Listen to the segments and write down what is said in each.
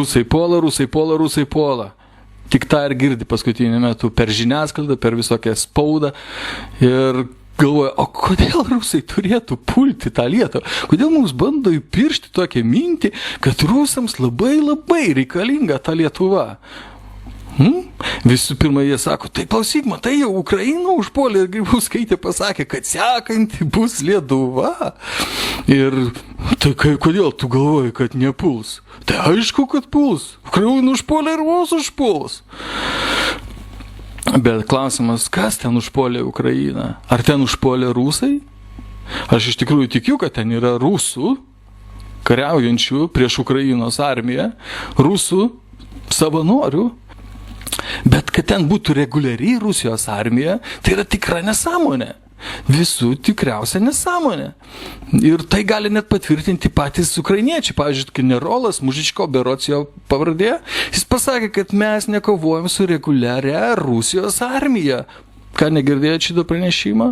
Rusai puola, rusai puola, rusai puola. Tik tą ir girdi paskutiniu metu per žiniasklaidą, per visokią spaudą. Ir galvoja, o kodėl rusai turėtų pulti tą Lietuvą? Kodėl mums bando įpiršti tokią mintį, kad rusams labai reikalinga ta Lietuva? Visų pirma, jie sako, tai klausyk, matai, jau Ukraina užpuolė ir Grybauskaitė pasakė, kad sekanti bus Lietuva. Ir tai kodėl tu galvoji, kad nepuls? Tai aišku, kad puls. Ukraina užpuolė ir vos užpuls. Bet klausimas, kas ten užpuolė Ukrainą? Ar ten užpuolė rusai? Aš iš tikrųjų tikiu, kad ten yra rusų, kariaujančių prieš Ukrainos armiją, rusų savanorių. Bet kad ten būtų reguliariai Rusijos armija, tai yra tikra nesąmonė. Visų tikriausia nesąmonė. Ir tai gali net patvirtinti patys ukrainiečiai. Pavyzdžiui, generolas Mužičko, berods jo pavardė, jis pasakė, kad mes nekovojam su reguliaria Rusijos armija. Ką negirdėjot šitą pranešimą?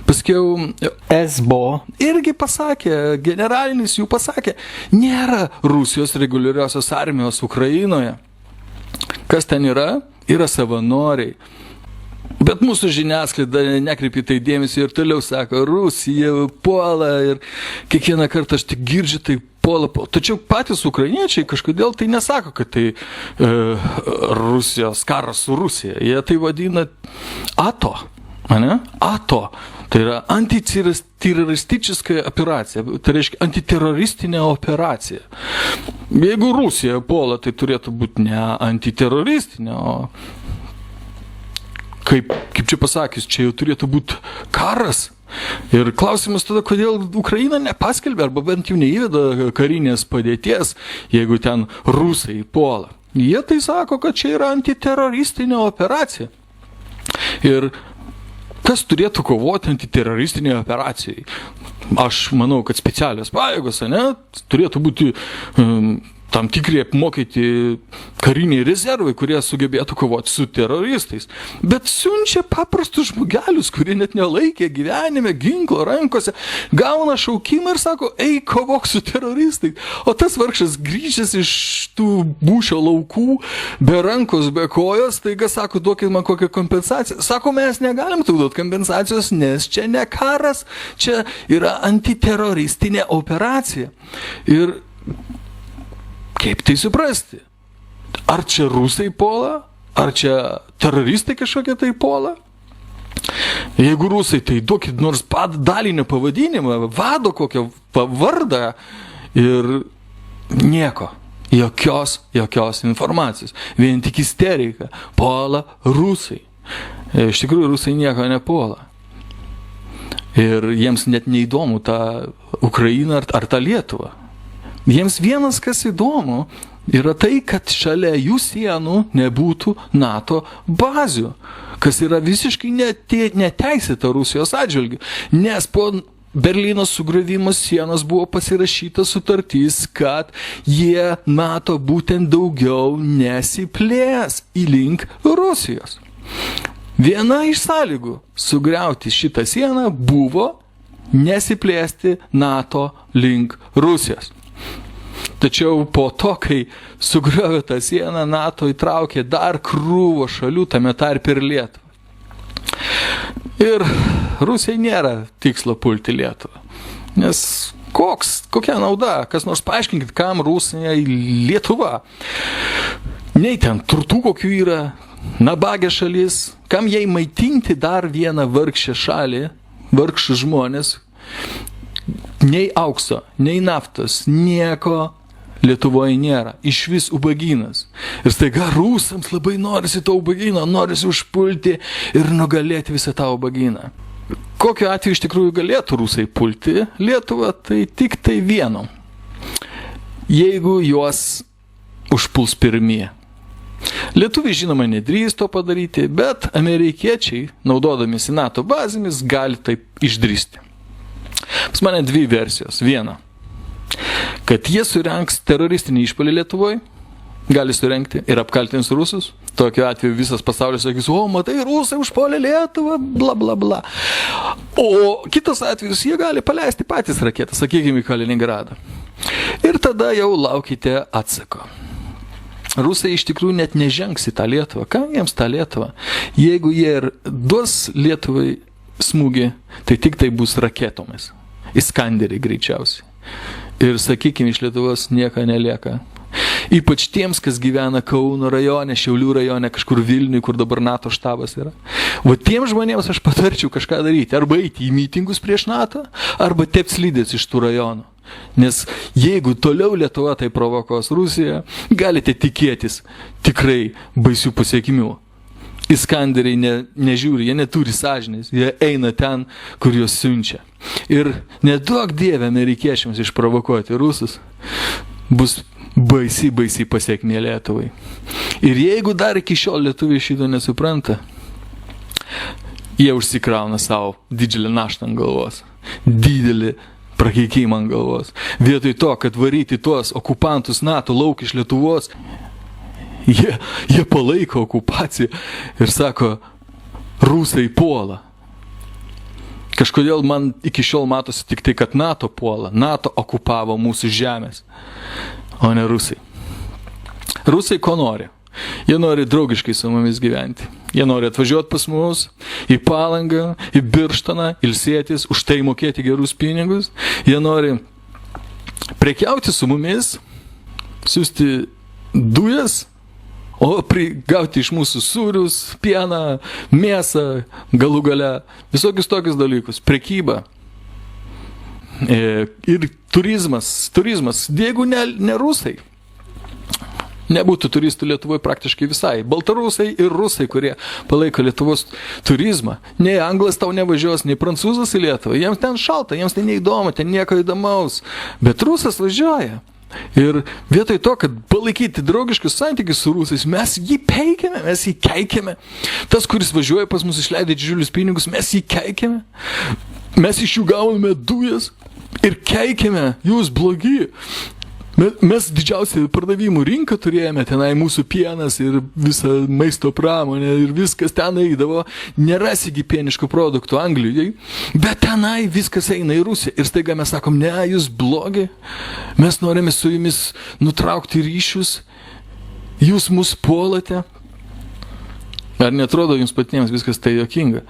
Paskiau SBO irgi pasakė, generalinis jų pasakė, nėra Rusijos reguliariosios armijos Ukrainoje. Kas ten yra? Yra savanoriai. Bet mūsų žiniasklaida nekreipia tai dėmesį ir toliau sako, Rusija puola ir kiekvieną kartą aš tik girdžiu tai puola. Tačiau patys ukrainiečiai kažkodėl tai nesako, kad tai Rusijos karas su Rusija. Jie tai vadina ATO. ATO. Tai yra antiteroristička operacija. Tai reiškia antiteroristinė operacija. Jeigu Rusija puola, tai turėtų būti ne antiteroristinė, o kaip čia pasakius, čia jau turėtų būti karas. Ir klausimas tada, kodėl Ukraina nepaskelbė, arba bent jau neįveda karinės padėties, jeigu ten rusai puola. Jie tai sako, kad čia yra antiteroristinė operacija. Ir kas turėtų kovoti antiteroristinėje operacijai? Aš manau, kad specialios pajėgos, turėtų būti tam tikri apmokyti kariniai rezervai, kurie sugebėtų kovoti su teroristais. Bet siunčia paprastus žmogelius, kurie net nelaikė gyvenime ginklo rankose, gauna šaukimą ir sako, ei, kovok su teroristais. O tas vargšas grįžęs iš tų būšio laukų, be rankos, be kojos, taiga sako, duokit man kokią kompensaciją. Sako, mes negalim tau duoti kompensacijos, nes čia ne karas, čia yra antiteroristinė operacija. Ir kaip tai suprasti? Ar čia rusai puola? Ar čia teroristai kažkokie tai puola? Jeigu rusai, tai duokit nors dalinio pavadinimą, vado kokią vardą ir nieko. Jokios informacijos. Vien tik isterika. Puola rusai. Iš tikrųjų, rusai nieko nepuola. Ir jiems net neįdomu ta Ukraina ar ta Lietuva. Jiems vienas, kas įdomu, yra tai, kad šalia jų sienų nebūtų NATO bazių, kas yra visiškai neteisėta Rusijos atžvilgiu, nes po Berlyno sugriovimo sienos buvo pasirašyta sutartis, kad jie NATO būtent daugiau nesiplės į link Rusijos. Viena iš sąlygų sugriauti šitą sieną buvo nesiplėsti NATO link Rusijos. Tačiau po to, kai sugriovė tą sieną, NATO įtraukė dar krūvą šalių, tame tarp ir Lietuvą. Ir Rusijai nėra tikslo pulti Lietuvą. Nes kokia nauda? Kas nors paaiškinkit, kam Rusija Lietuva? Nei ten turtų kokių yra, nabagė šalis, kam jai maitinti dar vieną vargšę šalį, vargšų žmonės, nei aukso, nei naftos, nieko Lietuvoje nėra. Iš vis ubagynas. Ir staiga rusams labai norisi to ubagyno, norisi užpulti ir nugalėti visą tą ubagyną. Kokiu atveju iš tikrųjų galėtų rusai pulti Lietuvą, tai tik tai vieno. Jeigu juos užpuls pirmie. Lietuviai, žinoma, nedrįs to padaryti, bet amerikiečiai, naudodamiesi NATO bazėmis, gali taip išdrįsti. Pas mane dvi versijos. Viena, kad jie surengs teroristinį išpuolį Lietuvoje, gali surengti ir apkaltins rusus. Tokiu atveju visas pasaulis sakys, o matai, rusai užpuolė Lietuvą, bla bla bla. O kitas atvejus, jie gali paleisti patys raketą, sakykime, į Kaliningradą. Ir tada jau laukite atsako. Rusai iš tikrųjų net nežengs į tą Lietuvą. Kam jiems tą Lietuvą? Jeigu jie ir duos Lietuvai smūgį, tai tik tai bus raketomis. Iskanderiai greičiausiai. Ir, sakykime, iš Lietuvos nieko nelieka. Ypač tiems, kas gyvena Kauno rajone, Šiaulių rajone, kažkur Vilniui, kur dabar NATO štabas yra. Va tiems žmonėms aš patarčiau kažką daryti. Arba eiti į mitingus prieš NATO, arba tept slidės iš tų rajonų. Nes jeigu toliau Lietuva tai provokos Rusiją, galite tikėtis tikrai baisių pasiekimių. Iskanderiai nežiūri, jie neturi sąžinės, jie eina ten, kur juos siunčia. Ir neduok Dieve amerikiečiams išprovokuoti rusus, bus baisiai pasiekmė Lietuvai. Ir jeigu dar iki šiol lietuviai šito nesupranta, jie užsikrauna savo didžiulį naštą ant galvos, didelį prakeikimą ant galvos. Vietoj to, kad varyti tuos okupantus NATO lauk iš Lietuvos, jie palaiko okupaciją ir sako, rusai puola. Kažkodėl man iki šiol matosi tik tai, kad NATO puola. NATO okupavo mūsų žemės, o ne rusai. Rusai ko nori? Jie nori draugiškai su mumis gyventi. Jie nori atvažiuoti pas mus į Palangą, į Birštoną, ilsėtis, už tai mokėti gerus pinigus. Jie nori prekiauti su mumis, siųsti dujas, o gauti iš mūsų sūrius, pieną, mėsą, galų gale, visokius tokius dalykus. Prekyba. Ir turizmas. Jeigu ne rusai, nebūtų turistų Lietuvoje praktiškai visai. Baltarusai ir rusai, kurie palaiko Lietuvos turizmą. Nei anglas tau nevažiuos, nei prancūzas į Lietuvą. Jiems ten šalta, jiems ten neįdomu, ten nieko įdomaus. Bet rusas važiuoja. Ir vietoj to, kad palaikyti draugiškus santykius su rusais, mes jį peikiame, mes jį keikiame. Tas, kuris važiuoja pas mus išleidė didžiulius pinigus, mes jį keikiame. Mes iš jų gauname dujas ir keikiame, jūs blogi. Mes didžiausią pardavimų rinką turėjome, tenai mūsų pienas ir visa maisto pramonė ir viskas ten eidavo, nerasi pieniškų produktų Anglijai, bet tenai viskas eina į Rusiją. Ir staiga mes sakom, ne, jūs blogi, mes norime su jumis nutraukti ryšius, jūs mus puolate. Ar netrodo jums patiems viskas tai juokinga?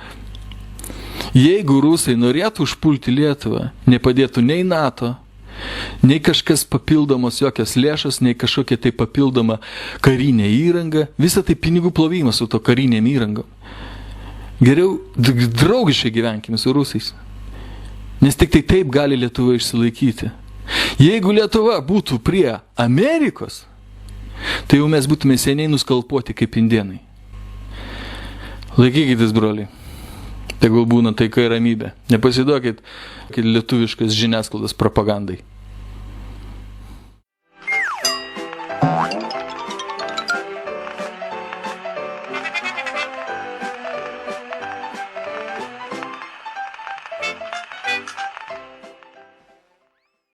Jeigu rusai norėtų užpulti Lietuvą, nepadėtų nei NATO, nei kažkas papildomos jokios lėšas, nei kažkokia tai papildoma karinė įranga, visa tai pinigų plovimas su to karinėm įrangom. Geriau draugiškai gyvenkime su rusais, nes tik tai taip gali Lietuva išsilaikyti. Jeigu Lietuva būtų prie Amerikos, tai jau mes būtume seniai nuskalpuoti kaip indėnai. Laikykitės, broliai. Tegul būna taika ir ramybė. Nepasiduokit lietuviškas žiniasklaidos propagandai.